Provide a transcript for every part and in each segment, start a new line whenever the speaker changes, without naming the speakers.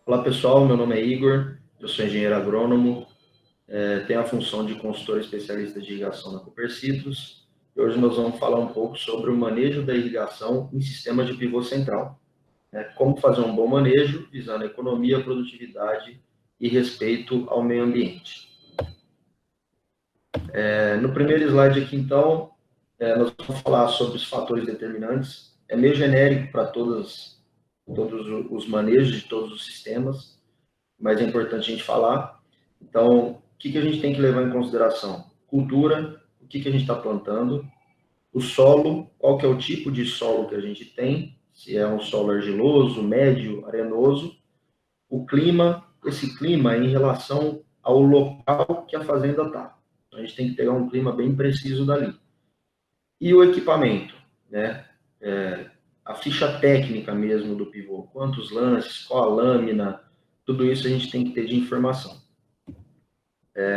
Olá pessoal, meu nome é Igor, eu sou engenheiro agrônomo, tenho a função de consultor especialista de irrigação na Copercitrus e hoje nós vamos falar um pouco sobre o manejo da irrigação em sistemas de pivô central. Como fazer um bom manejo, visando a economia, produtividade e respeito ao meio ambiente. No primeiro slide aqui então, nós vamos falar sobre os fatores determinantes. É meio genérico para todos os manejos de todos os sistemas, mas é importante a gente falar. Então, o que a gente tem que levar em consideração? Cultura, o que a gente está plantando, o solo, qual que é o tipo de solo que a gente tem, se é um solo argiloso, médio, arenoso, o clima, esse clima é em relação ao local que a fazenda está. Então, a gente tem que pegar um clima bem preciso dali. E o equipamento, né? A ficha técnica mesmo do pivô, quantos lances, qual a lâmina, tudo isso a gente tem que ter de informação.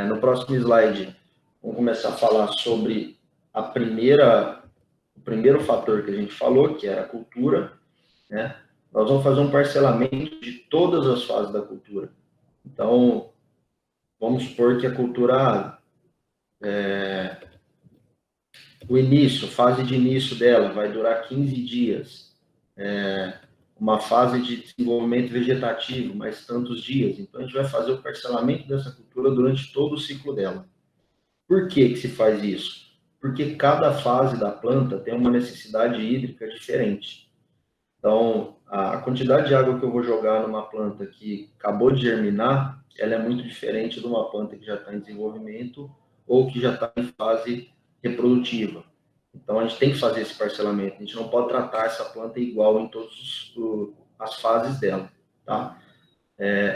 No próximo slide, vamos começar a falar sobre o primeiro fator que a gente falou, que era a cultura, né? Nós vamos fazer um parcelamento de todas as fases da cultura. Então, vamos supor que a cultura, o início, fase de início dela vai durar 15 dias. Uma fase de desenvolvimento vegetativo, mais tantos dias. Então, a gente vai fazer o parcelamento dessa cultura durante todo o ciclo dela. Por que se faz isso? Porque cada fase da planta tem uma necessidade hídrica diferente. Então, a quantidade de água que eu vou jogar numa planta que acabou de germinar, ela é muito diferente de uma planta que já está em desenvolvimento ou que já está em fase reprodutiva. Então, a gente tem que fazer esse parcelamento. A gente não pode tratar essa planta igual em todas as fases dela, tá?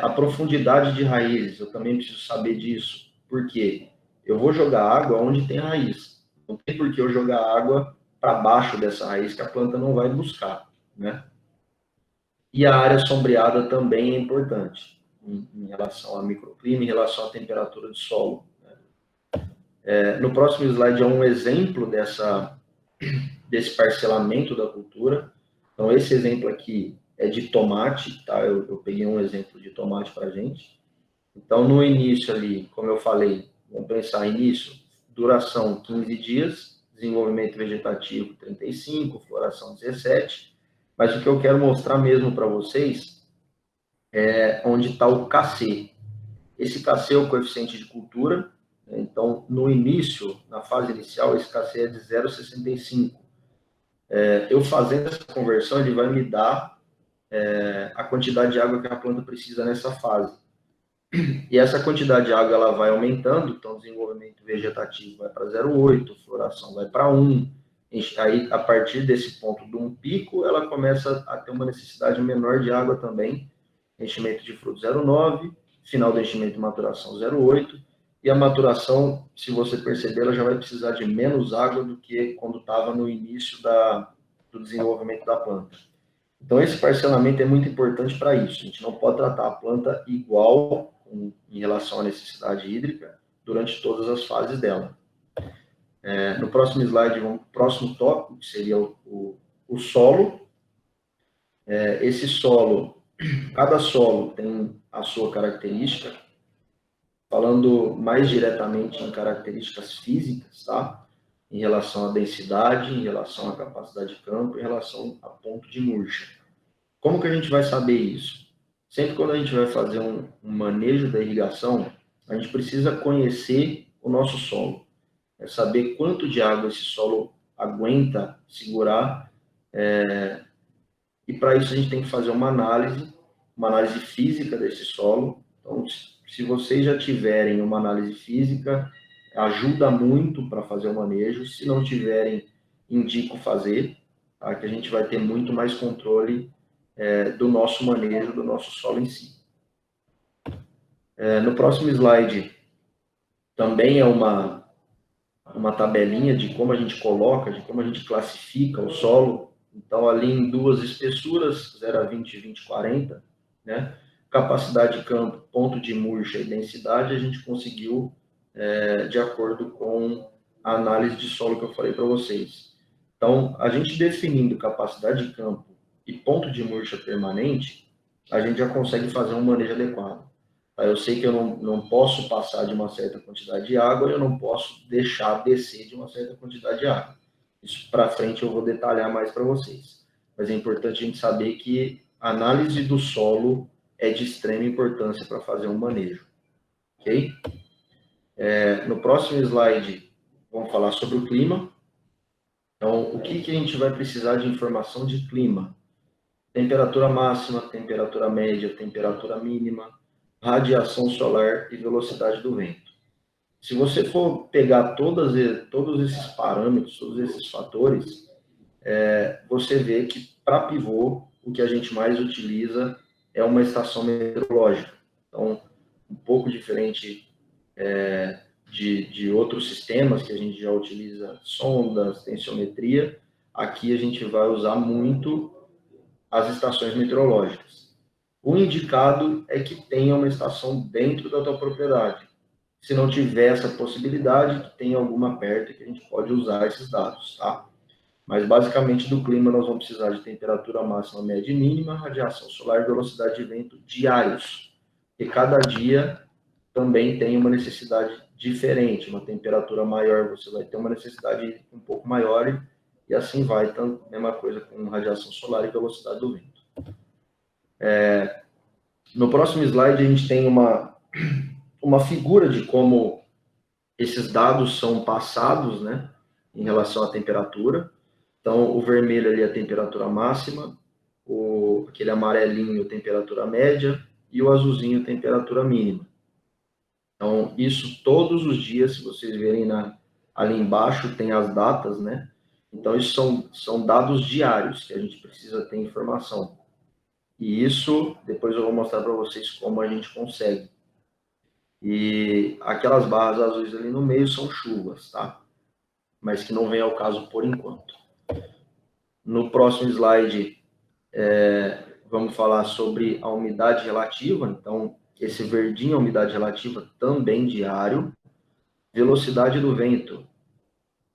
A profundidade de raízes, eu também preciso saber disso. Por quê? Eu vou jogar água onde tem raiz. Não tem por que eu jogar água para baixo dessa raiz que a planta não vai buscar, né? E a área sombreada também é importante em relação ao microclima, em relação à temperatura do solo. No próximo slide é um exemplo desse parcelamento da cultura. Então, esse exemplo aqui é de tomate, tá? Eu peguei um exemplo de tomate para a gente. Então, no início ali, como eu falei, vamos pensar início, duração 15 dias, desenvolvimento vegetativo 35, floração 17, mas o que eu quero mostrar mesmo para vocês é onde está o KC. Esse KC é o coeficiente de cultura, né? Então, no início, na fase inicial, esse KC é de 0,65. Eu fazendo essa conversão, ele vai me dar a quantidade de água que a planta precisa nessa fase. E essa quantidade de água ela vai aumentando, então o desenvolvimento vegetativo vai para 0,8, floração vai para 1. Aí, a partir desse ponto de um pico, ela começa a ter uma necessidade menor de água também. Enchimento de fruto 0,9, final do enchimento e maturação 0,8. E a maturação, se você perceber, ela já vai precisar de menos água do que quando estava no início do desenvolvimento da planta. Então, esse parcelamento é muito importante para isso. A gente não pode tratar a planta igual em relação à necessidade hídrica durante todas as fases dela. No próximo slide, vamos para o próximo tópico, que seria o solo. Esse solo, cada solo tem a sua característica. Falando mais diretamente em características físicas, tá? Em relação à densidade, em relação à capacidade de campo, em relação a ponto de murcha. Como que a gente vai saber isso? Sempre quando a gente vai fazer um manejo da irrigação, a gente precisa conhecer o nosso solo. Saber quanto de água esse solo aguenta segurar. E para isso a gente tem que fazer uma análise física desse solo. Então, se vocês já tiverem uma análise física, ajuda muito para fazer o manejo. Se não tiverem, indico fazer, tá? Que a gente vai ter muito mais controle do nosso manejo, do nosso solo em si. No próximo slide, também é uma tabelinha de como a gente coloca, de como a gente classifica o solo. Então, ali em duas espessuras, 0,20 e 20,40, né? Capacidade de campo, ponto de murcha e densidade, a gente conseguiu de acordo com a análise de solo que eu falei para vocês. Então, a gente definindo capacidade de campo e ponto de murcha permanente, a gente já consegue fazer um manejo adequado. Eu sei que eu não posso passar de uma certa quantidade de água, eu não posso deixar descer de uma certa quantidade de água. Isso para frente eu vou detalhar mais para vocês. Mas é importante a gente saber que a análise do solo é de extrema importância para fazer um manejo. Ok? No próximo slide, vamos falar sobre o clima. Então, o que a gente vai precisar de informação de clima? Temperatura máxima, temperatura média, temperatura mínima, radiação solar e velocidade do vento. Se você for pegar todos esses parâmetros, todos esses fatores, você vê que para pivô, o que a gente mais utiliza é uma estação meteorológica. Então, um pouco diferente de outros sistemas que a gente já utiliza, sondas, tensiometria, aqui a gente vai usar muito as estações meteorológicas. O indicado é que tenha uma estação dentro da tua propriedade. Se não tiver essa possibilidade, que tenha alguma perto que a gente pode usar esses dados, tá? Mas basicamente do clima nós vamos precisar de temperatura máxima, média e mínima, radiação solar e velocidade de vento diários. E cada dia também tem uma necessidade diferente. Uma temperatura maior você vai ter uma necessidade um pouco maior e assim vai. Então, mesma coisa com radiação solar e velocidade do vento. No próximo slide a gente tem uma figura de como esses dados são passados, né, em relação à temperatura. Então, o vermelho ali é a temperatura máxima, aquele amarelinho, temperatura média, e o azulzinho, temperatura mínima. Então, isso todos os dias, se vocês verem ali embaixo, tem as datas, né? Então, isso são dados diários que a gente precisa ter informação. E isso, depois eu vou mostrar para vocês como a gente consegue. E aquelas barras azuis ali no meio são chuvas, tá? Mas que não vem ao caso por enquanto. No próximo slide, vamos falar sobre a umidade relativa. Então, esse verdinho é a umidade relativa também diário. Velocidade do vento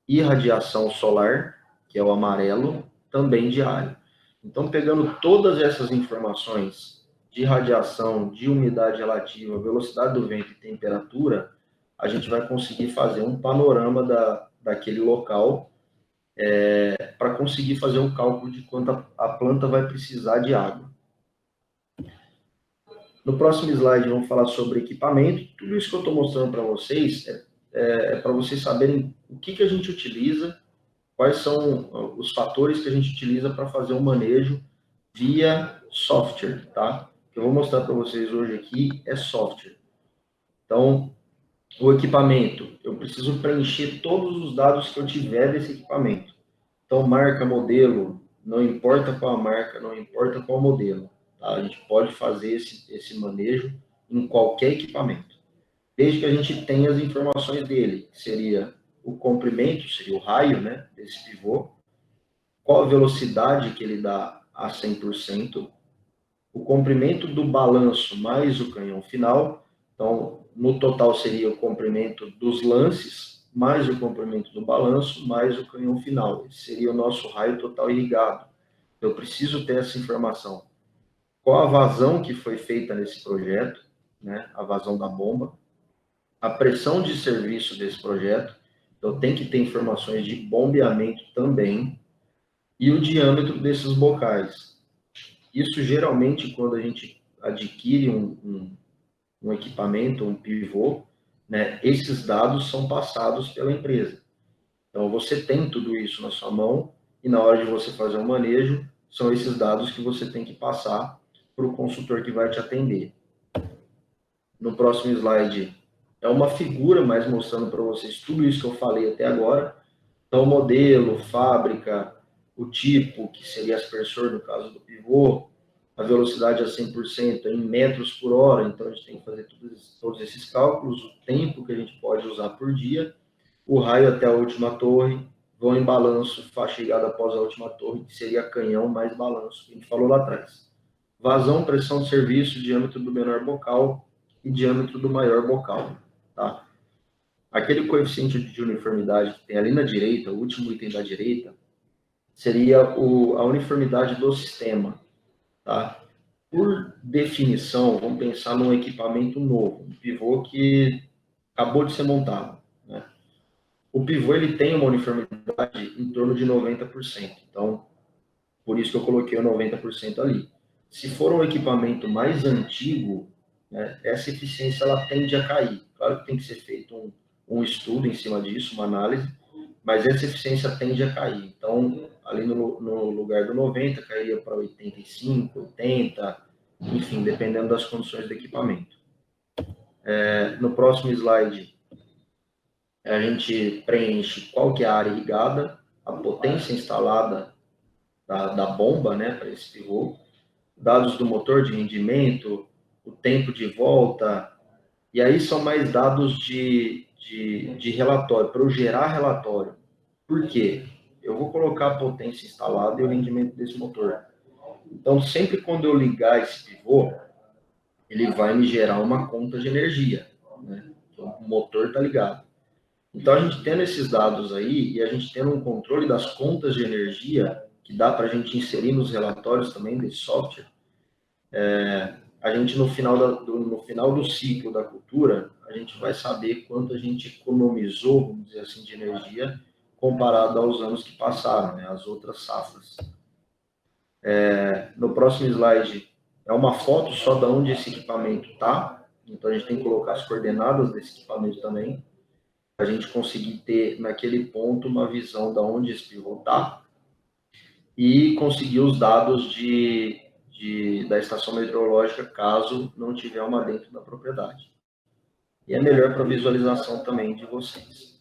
e radiação solar, que é o amarelo, também diário. Então, pegando todas essas informações de radiação, de umidade relativa, velocidade do vento e temperatura, a gente vai conseguir fazer um panorama daquele local para conseguir fazer um cálculo de quanto a planta vai precisar de água. No próximo slide, vamos falar sobre equipamento. Tudo isso que eu estou mostrando para vocês é para vocês saberem o que a gente utiliza, quais são os fatores que a gente utiliza para fazer um manejo via software, tá? O que eu vou mostrar para vocês hoje aqui é software. Então, o equipamento, eu preciso preencher todos os dados que eu tiver desse equipamento. Então, marca, modelo, não importa qual a marca, não importa qual modelo. Tá? A gente pode fazer esse manejo em qualquer equipamento. Desde que a gente tenha as informações dele, que seria o comprimento, seria o raio, né, desse pivô, qual a velocidade que ele dá a 100%, o comprimento do balanço mais o canhão final. Então, no total seria o comprimento dos lances, mais o comprimento do balanço, mais o canhão final. Esse seria o nosso raio total irrigado. Eu preciso ter essa informação. Qual a vazão que foi feita nesse projeto, né? A vazão da bomba. A pressão de serviço desse projeto. Então, tem que ter informações de bombeamento também. E o diâmetro desses bocais. Isso, geralmente, quando a gente adquire um equipamento, um pivô, né, esses dados são passados pela empresa. Então, você tem tudo isso na sua mão e na hora de você fazer o manejo, são esses dados que você tem que passar para o consultor que vai te atender. No próximo slide, é uma figura mais mostrando para vocês tudo isso que eu falei até agora. Então, modelo, fábrica, o tipo, que seria aspersor no caso do pivô, a velocidade a 100% em metros por hora, então a gente tem que fazer todos esses cálculos, o tempo que a gente pode usar por dia, o raio até a última torre, vão em balanço, faixa ligada após a última torre, que seria canhão mais balanço, que a gente falou lá atrás. Vazão, pressão de serviço, diâmetro do menor bocal e diâmetro do maior bocal, tá? Aquele coeficiente de uniformidade que tem ali na direita, o último item da direita, seria a uniformidade do sistema, tá? Por definição, vamos pensar num equipamento novo, um pivô que acabou de ser montado, né? O pivô ele tem uma uniformidade em torno de 90%. Então, por isso que eu coloquei o 90% ali. Se for um equipamento mais antigo, né, essa eficiência ela tende a cair. Claro que tem que ser feito um estudo em cima disso, uma análise, mas essa eficiência tende a cair. Então, ali no lugar do 90, cairia para 85, 80, enfim, dependendo das condições do equipamento. No próximo slide, a gente preenche qual que é a área irrigada, a potência instalada da bomba, né, para esse pivô, dados do motor de rendimento, o tempo de volta, e aí são mais dados de relatório, para eu gerar relatório. Por quê? Eu vou colocar a potência instalada e o rendimento desse motor. Então, sempre quando eu ligar esse pivô, ele vai me gerar uma conta de energia, né? Então, o motor está ligado. Então, a gente tendo esses dados aí e a gente tendo um controle das contas de energia, que dá para a gente inserir nos relatórios também desse software, a gente no final do ciclo da cultura, a gente vai saber quanto a gente economizou, vamos dizer assim, de energia comparado aos anos que passaram, né, as outras safras. No próximo slide é uma foto só de onde esse equipamento está, então a gente tem que colocar as coordenadas desse equipamento também, para a gente conseguir ter naquele ponto uma visão de onde esse pivô está e conseguir os dados da estação meteorológica, caso não tiver uma dentro da propriedade. E é melhor para visualização também de vocês.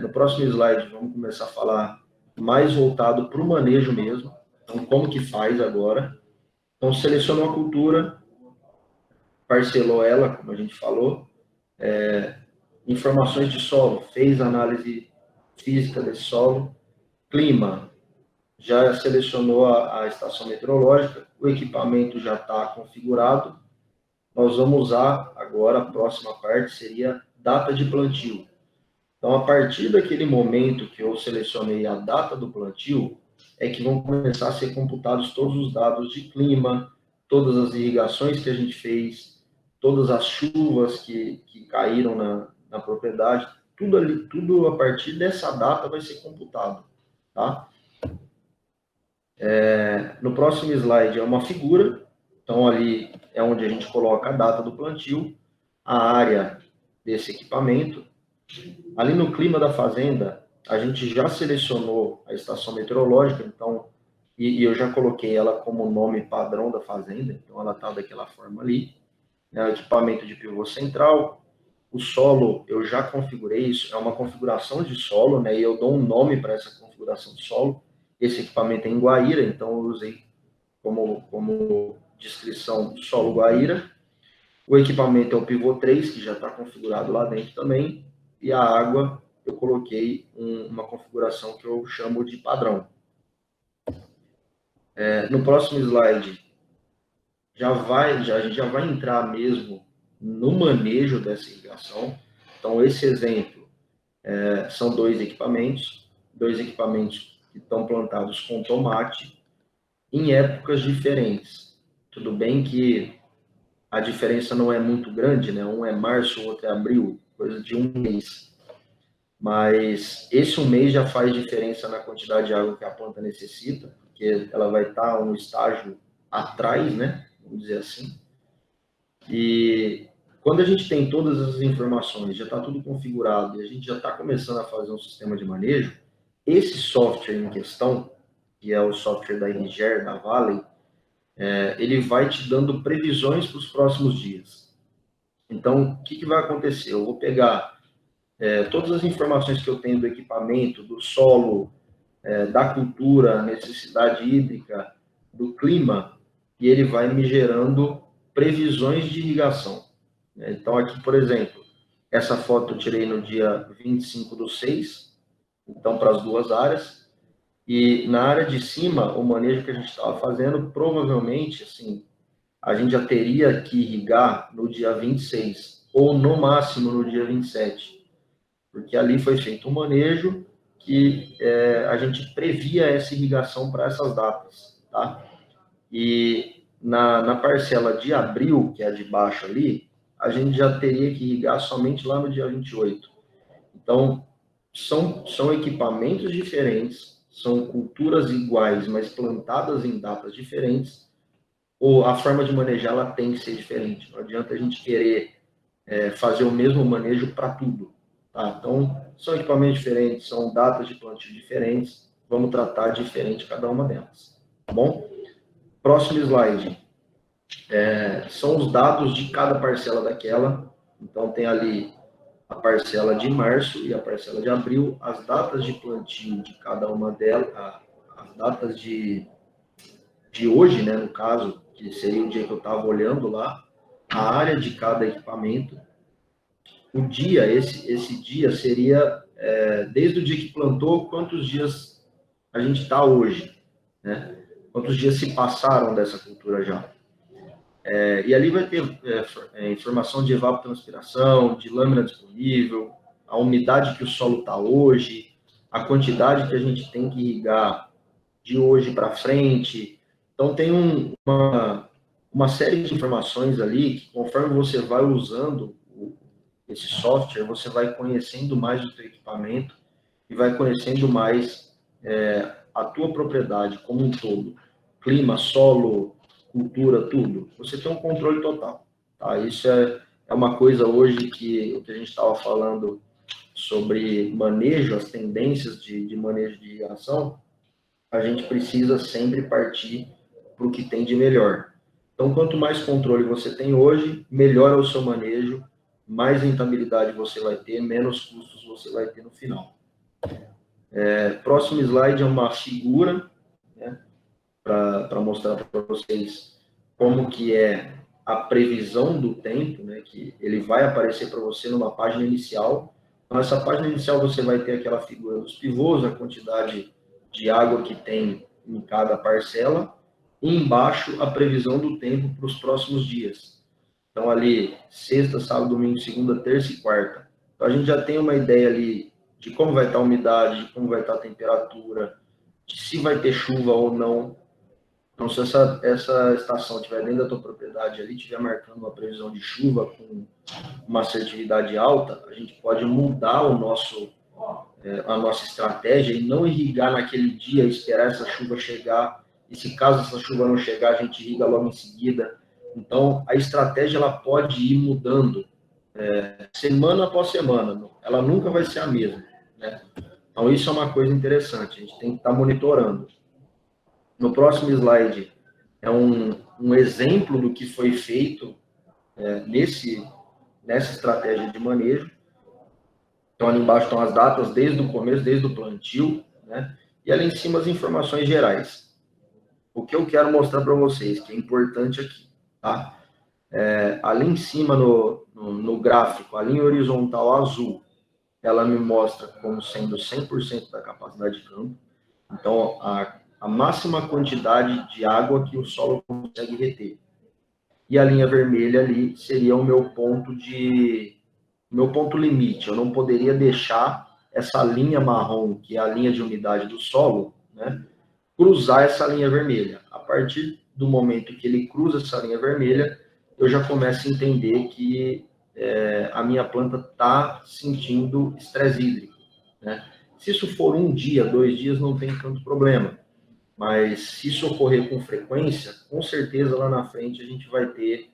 No próximo slide, vamos começar a falar mais voltado para o manejo mesmo. Então, como que faz agora? Então, selecionou a cultura, parcelou ela, como a gente falou, informações de solo, fez análise física desse solo, clima, já selecionou a estação meteorológica, o equipamento já está configurado. Nós vamos usar agora, a próxima parte seria data de plantio. Então, a partir daquele momento que eu selecionei a data do plantio, é que vão começar a ser computados todos os dados de clima, todas as irrigações que a gente fez, todas as chuvas que caíram na propriedade, tudo a partir dessa data vai ser computado, tá? No próximo slide é uma figura, então ali é onde a gente coloca a data do plantio, a área desse equipamento. Ali no clima da fazenda, a gente já selecionou a estação meteorológica, então, e eu já coloquei ela como nome padrão da fazenda, então ela está daquela forma ali. O equipamento de pivô central, o solo eu já configurei, isso é uma configuração de solo, né, e eu dou um nome para essa configuração de solo. Esse equipamento é em Guaíra, então eu usei como descrição solo Guaíra. O equipamento é o pivô 3, que já está configurado lá dentro também, e a água eu coloquei uma configuração que eu chamo de padrão. No próximo slide, a gente já vai entrar mesmo no manejo dessa irrigação. Então, esse exemplo são dois equipamentos que estão plantados com tomate em épocas diferentes. Tudo bem que a diferença não é muito grande, né? Um é março, o outro é abril, coisa de um mês. Mas esse um mês já faz diferença na quantidade de água que a planta necessita, porque ela vai estar um estágio atrás, né? Vamos dizer assim. E quando a gente tem todas as informações, já está tudo configurado e a gente já está começando a fazer um sistema de manejo, esse software em questão, que é o software da Irriger, da Valley, ele vai te dando previsões para os próximos dias. Então, o que vai acontecer? Eu vou pegar todas as informações que eu tenho do equipamento, do solo, da cultura, necessidade hídrica, do clima, e ele vai me gerando previsões de irrigação. Então, aqui, por exemplo, essa foto eu tirei no dia 25/6, então para as duas áreas, e na área de cima, o manejo que a gente estava fazendo, provavelmente, assim, a gente já teria que irrigar no dia 26, ou no máximo no dia 27, porque ali foi feito um manejo que a gente previa essa irrigação para essas datas, tá? E na parcela de abril, que é a de baixo ali, a gente já teria que irrigar somente lá no dia 28. Então, são equipamentos diferentes, são culturas iguais, mas plantadas em datas diferentes, ou a forma de manejar ela tem que ser diferente. Não adianta a gente querer fazer o mesmo manejo para tudo. Tá? Então, são equipamentos diferentes, são datas de plantio diferentes, vamos tratar diferente cada uma delas. Tá bom? Próximo slide. São os dados de cada parcela daquela. Então, tem ali a parcela de março e a parcela de abril, as datas de plantio de cada uma delas, as datas de hoje, né, no caso, que seria o dia que eu estava olhando lá, a área de cada equipamento, o dia, esse dia seria, desde o dia que plantou, quantos dias a gente está hoje, né? Quantos dias se passaram dessa cultura já. E ali vai ter informação de evapotranspiração, de lâmina disponível, a umidade que o solo está hoje, a quantidade que a gente tem que irrigar de hoje para frente. Então, tem uma série de informações ali que, conforme você vai usando esse software, você vai conhecendo mais o seu equipamento e vai conhecendo mais a tua propriedade como um todo. Clima, solo, cultura, tudo. Você tem um controle total. Tá? Isso é uma coisa hoje que a gente estava falando sobre manejo, as tendências de manejo de irrigação, a gente precisa sempre partir para o que tem de melhor. Então, quanto mais controle você tem hoje, melhor é o seu manejo, mais rentabilidade você vai ter, menos custos você vai ter no final. Próximo slide é uma figura, né, para mostrar para vocês como que é a previsão do tempo, né, que ele vai aparecer para você numa página inicial. Então, nessa página inicial você vai ter aquela figura dos pivôs, a quantidade de água que tem em cada parcela, e embaixo a previsão do tempo para os próximos dias. Então, ali, sexta, sábado, domingo, segunda, terça e quarta. Então, a gente já tem uma ideia ali de como vai estar a umidade, de como vai estar a temperatura, de se vai ter chuva ou não. Então, se essa estação estiver dentro da tua propriedade ali, estiver marcando uma previsão de chuva com uma assertividade alta, a gente pode mudar a nossa estratégia e não irrigar naquele dia, esperar essa chuva chegar. E se caso essa chuva não chegar, a gente irriga logo em seguida. Então, a estratégia ela pode ir mudando semana após semana. Ela nunca vai ser a mesma, né? Então, isso é uma coisa interessante. A gente tem que estar monitorando. No próximo slide é um exemplo do que foi feito nessa estratégia de manejo. Então, ali embaixo estão as datas desde o começo, desde o plantio, né? E ali em cima as informações gerais. O que eu quero mostrar para vocês, que é importante aqui, tá? Ali em cima no gráfico, a linha horizontal azul, ela me mostra como sendo 100% da capacidade de campo. Então, a máxima quantidade de água que o solo consegue reter. E a linha vermelha ali seria o meu ponto limite. Eu não poderia deixar essa linha marrom, que é a linha de umidade do solo, né, cruzar essa linha vermelha. A partir do momento que ele cruza essa linha vermelha, eu já começo a entender que a minha planta está sentindo estresse hídrico, né? Se isso for 1 dia, 2 dias, não tem tanto problema. Mas se isso ocorrer com frequência, com certeza lá na frente a gente vai ter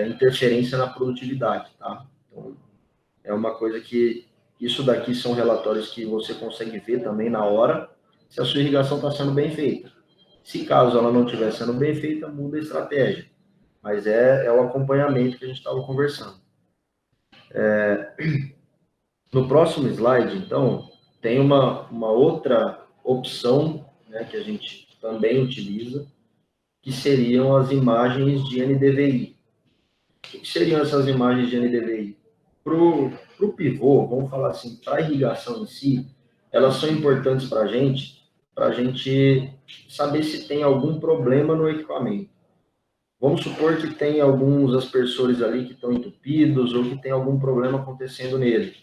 interferência na produtividade, tá? Então, é uma coisa que isso daqui são relatórios que você consegue ver também na hora, se a sua irrigação está sendo bem feita. Se caso ela não estiver sendo bem feita, muda a estratégia. Mas é o acompanhamento que a gente estava conversando. No próximo slide, então, tem uma outra opção, né, que a gente também utiliza, que seriam as imagens de NDVI. O que seriam essas imagens de NDVI? Para o pivô, vamos falar assim, para a irrigação em si, elas são importantes para a gente saber se tem algum problema no equipamento. Vamos supor que tem alguns aspersores ali que estão entupidos ou que tem algum problema acontecendo nele.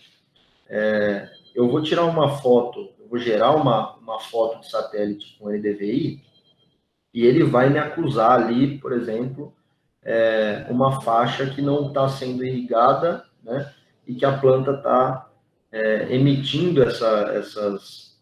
Eu vou tirar uma foto, eu vou gerar uma foto de satélite com NDVI E ele vai me acusar ali, por exemplo, uma faixa que não está sendo irrigada, né? E que a planta está emitindo essas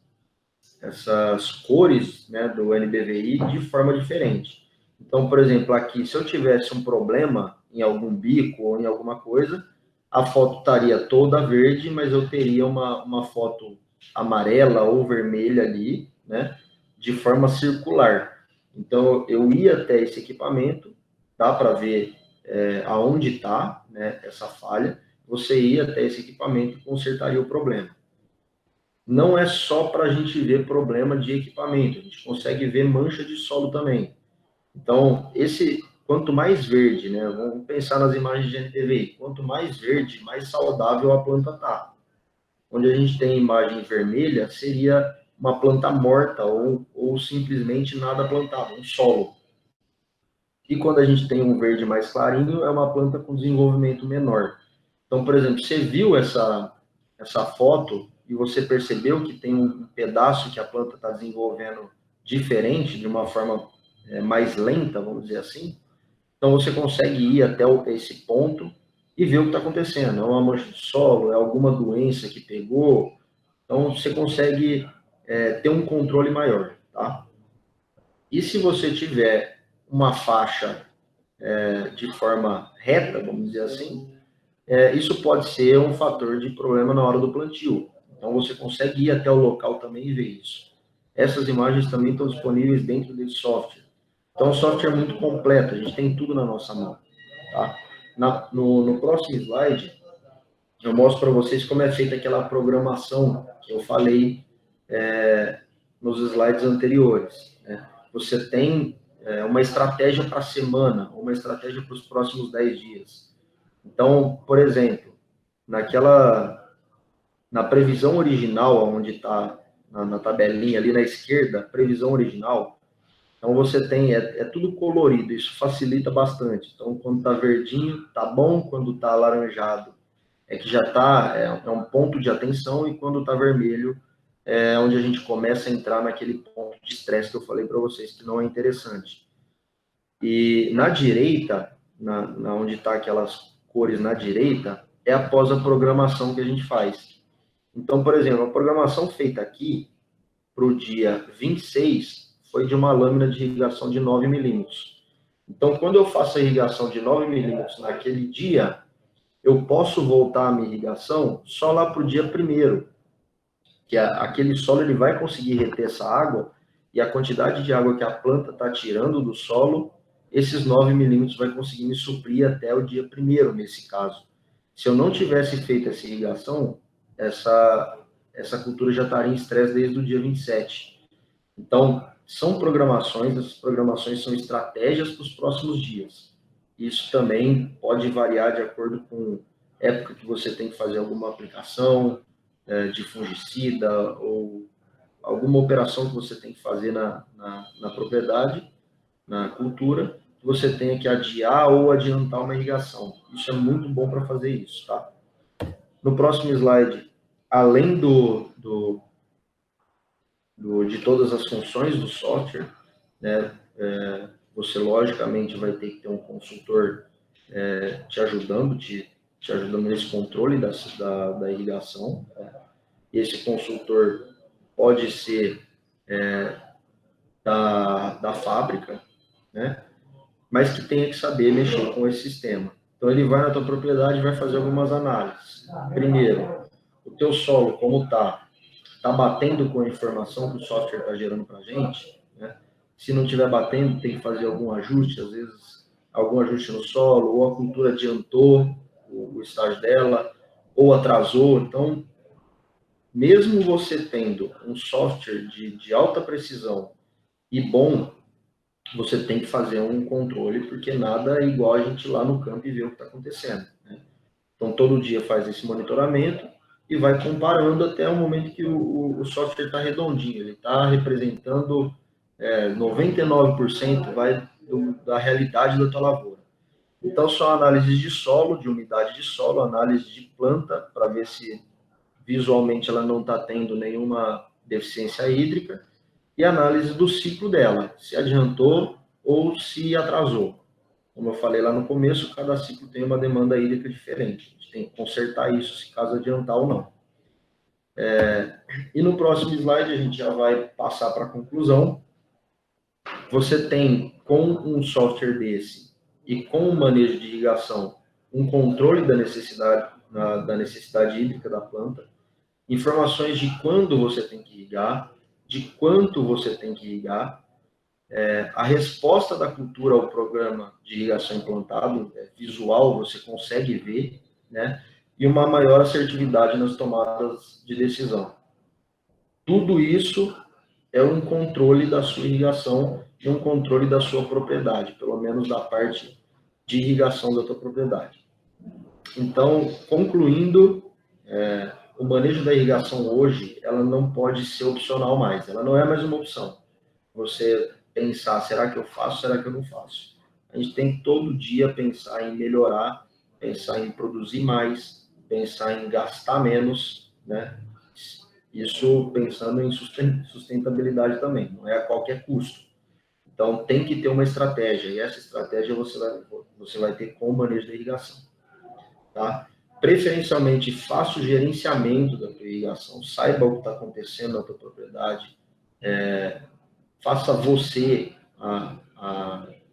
cores, né, do NBVI de forma diferente. Então, por exemplo, aqui, se eu tivesse um problema em algum bico ou em alguma coisa, a foto estaria toda verde, mas eu teria uma foto amarela ou vermelha ali, né, de forma circular. Então, eu ia até esse equipamento, dá para ver aonde está, né, essa falha, você ia até esse equipamento e consertaria o problema. Não é só para a gente ver problema de equipamento, a gente consegue ver mancha de solo também. Então, quanto mais verde, né? Vamos pensar nas imagens de NTVI, quanto mais verde, mais saudável a planta está. Onde a gente tem imagem vermelha, seria uma planta morta ou simplesmente nada plantado, um solo. E quando a gente tem um verde mais clarinho, é uma planta com desenvolvimento menor. Então, por exemplo, você viu essa foto e você percebeu que tem um pedaço que a planta está desenvolvendo diferente, de uma forma mais lenta, vamos dizer assim. Então, você consegue ir até esse ponto e ver o que está acontecendo. É uma mancha de solo, é alguma doença que pegou. Então, você consegue ter um controle maior, tá? E se você tiver uma faixa de forma reta, vamos dizer assim, isso pode ser um fator de problema na hora do plantio. Então, você consegue ir até o local também e ver isso. Essas imagens também estão disponíveis dentro desse software. Então, é um software muito completo, a gente tem tudo na nossa mão. Tá? No próximo slide, eu mostro para vocês como é feita aquela programação que eu falei nos slides anteriores. Né? Você tem uma estratégia para a semana, uma estratégia para os próximos 10 dias. Então, por exemplo, na previsão original, onde está na tabelinha ali na esquerda, previsão original, então você tem, tudo colorido, isso facilita bastante. Então, quando está verdinho, tá bom, quando está alaranjado, que já está, é um ponto de atenção, e quando está vermelho, é onde a gente começa a entrar naquele ponto de estresse que eu falei para vocês, que não é interessante. E na direita, onde está aquelas cores na direita, é após a programação que a gente faz. Então, por exemplo, a programação feita aqui para o dia 26 foi de uma lâmina de irrigação de 9 milímetros. Então, quando eu faço a irrigação de 9 milímetros naquele dia, eu posso voltar a minha irrigação só lá para o dia 1º, que aquele solo ele vai conseguir reter essa água, e a quantidade de água que a planta está tirando do solo, esses 9 milímetros vai conseguir me suprir até o dia 1º, nesse caso. Se eu não tivesse feito essa irrigação, essa cultura já estaria em estresse desde o dia 27. Então, são programações, essas programações são estratégias para os próximos dias. Isso também pode variar de acordo com a época que você tem que fazer alguma aplicação de fungicida ou alguma operação que você tem que fazer na propriedade, na cultura, que você tenha que adiar ou adiantar uma irrigação. Isso é muito bom para fazer isso, tá? No próximo slide, além de todas as funções do software, né, você logicamente vai ter que ter um consultor te ajudando nesse controle da irrigação. Né? Esse consultor pode ser da fábrica, né? Mas que tenha que saber mexer com esse sistema. Então, ele vai na tua propriedade e vai fazer algumas análises. Primeiro, o teu solo, como está? Está batendo com a informação que o software está gerando para a gente? Né? Se não estiver batendo, tem que fazer algum ajuste, às vezes algum ajuste no solo, ou a cultura adiantou o estágio dela, ou atrasou. Então, mesmo você tendo um software de alta precisão e bom, você tem que fazer um controle, porque nada é igual a gente ir lá no campo e ver o que está acontecendo. Né? Então, todo dia faz esse monitoramento e vai comparando até o momento que o software está redondinho, ele está representando 99% da realidade da tua lavoura. Então, são análises de solo, de umidade de solo, análise de planta, para ver se visualmente ela não está tendo nenhuma deficiência hídrica, e análise do ciclo dela, se adiantou ou se atrasou. Como eu falei lá no começo, cada ciclo tem uma demanda hídrica diferente. A gente tem que consertar isso se caso adiantar ou não. E no próximo slide a gente já vai passar para a conclusão. Você tem, com um software desse e com o manejo de irrigação, um controle da necessidade hídrica da planta, informações de quando você tem que irrigar, de quanto você tem que irrigar, a resposta da cultura ao programa de irrigação implantado, visual, você consegue ver, né? E uma maior assertividade nas tomadas de decisão. Tudo isso é um controle da sua irrigação e um controle da sua propriedade, pelo menos da parte de irrigação da tua propriedade. Então, concluindo, o manejo da irrigação hoje, ela não pode ser opcional mais, ela não é mais uma opção. Você pensar, será que eu faço, será que eu não faço? A gente tem que todo dia pensar em melhorar, pensar em produzir mais, pensar em gastar menos, né? Isso pensando em sustentabilidade também, não é a qualquer custo. Então, tem que ter uma estratégia, e essa estratégia você vai ter com o manejo da irrigação. Tá? Preferencialmente, faça o gerenciamento da tua irrigação, saiba o que está acontecendo na tua propriedade, faça você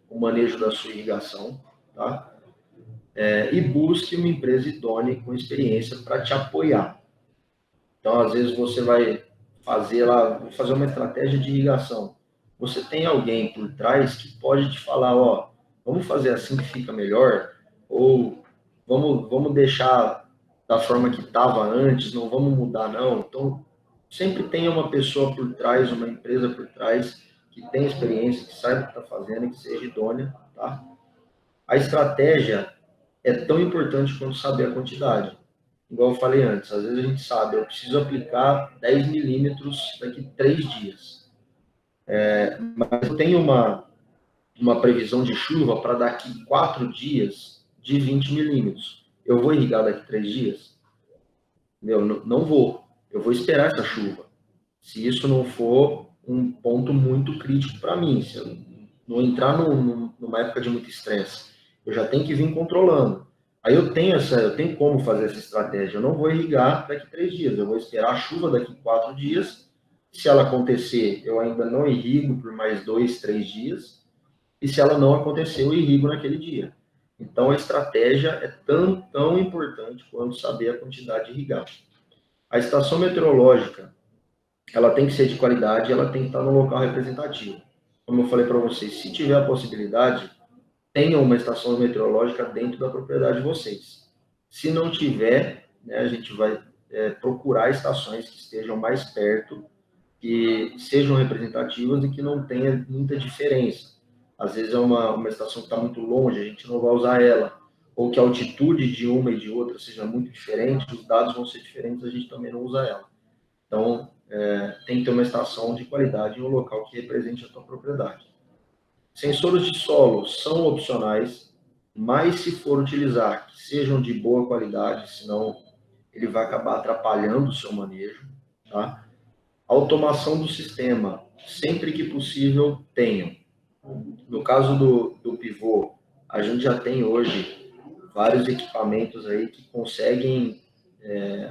o manejo da sua irrigação, tá? E busque uma empresa idônea com experiência para te apoiar. Então, às vezes, você vai fazer uma estratégia de irrigação. Você tem alguém por trás que pode te falar, ó, vamos fazer assim que fica melhor, ou vamos deixar da forma que estava antes, não vamos mudar não. Então, sempre tenha uma pessoa por trás, uma empresa por trás, que tem experiência, que saiba o que está fazendo e que seja idônea, tá? A estratégia é tão importante quanto saber a quantidade. Igual eu falei antes, às vezes a gente sabe, eu preciso aplicar 10 milímetros daqui 3 dias. Mas eu tenho uma previsão de chuva para daqui 4 dias de 20 milímetros. Eu vou irrigar daqui 3 dias? Não vou. Eu vou esperar essa chuva. Se isso não for um ponto muito crítico para mim, se eu não entrar numa época de muito estresse, eu já tenho que vir controlando. Aí eu tenho como fazer essa estratégia. Eu não vou irrigar daqui 3 dias, eu vou esperar a chuva daqui 4 dias. Se ela acontecer, eu ainda não irrigo por mais 2, 3 dias. E se ela não acontecer, eu irrigo naquele dia. Então a estratégia é tão importante quanto saber a quantidade de irrigar. A estação meteorológica, ela tem que ser de qualidade, ela tem que estar no local representativo. Como eu falei para vocês, se tiver a possibilidade, tenham uma estação meteorológica dentro da propriedade de vocês. Se não tiver, né, a gente vai procurar estações que estejam mais perto, que sejam representativas e que não tenha muita diferença. Às vezes é uma estação que está muito longe, a gente não vai usar ela, ou que a altitude de uma e de outra seja muito diferente, os dados vão ser diferentes, a gente também não usa ela. Então, tem que ter uma estação de qualidade em um local que represente a tua propriedade. Sensores de solo são opcionais, mas se for utilizar, que sejam de boa qualidade, senão ele vai acabar atrapalhando o seu manejo. Tá? Automação do sistema, sempre que possível, tenham. No caso do pivô, a gente já tem hoje vários equipamentos aí que conseguem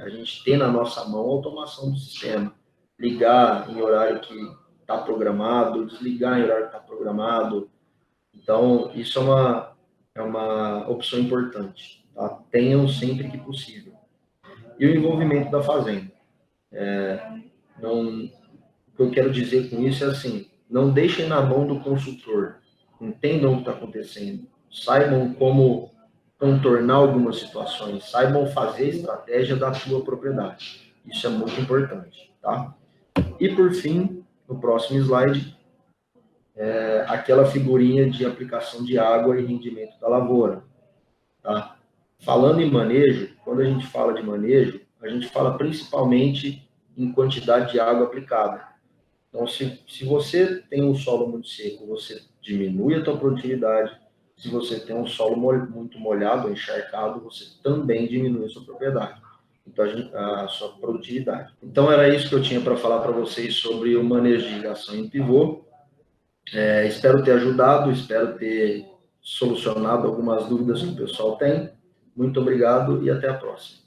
a gente ter na nossa mão a automação do sistema. Ligar em horário que está programado, desligar em horário que está programado. Então, isso é uma opção importante. Tá? Tenham sempre que possível. E o envolvimento da fazenda. O que eu quero dizer com isso é assim, não deixem na mão do consultor. Entendam o que está acontecendo. Saibam como contornar algumas situações. Saibam fazer estratégia da sua propriedade. Isso é muito importante. Tá? E, por fim, no próximo slide, aquela figurinha de aplicação de água e rendimento da lavoura. Tá? Falando em manejo, quando a gente fala de manejo, a gente fala principalmente em quantidade de água aplicada. Então, se você tem um solo muito seco, você diminui a sua produtividade. Se você tem um solo muito molhado, encharcado, você também diminui a sua propriedade. a sua produtividade. Então, era isso que eu tinha para falar para vocês sobre o manejo de irrigação em pivô. Espero ter ajudado, espero ter solucionado algumas dúvidas que o pessoal tem. Muito obrigado e até a próxima.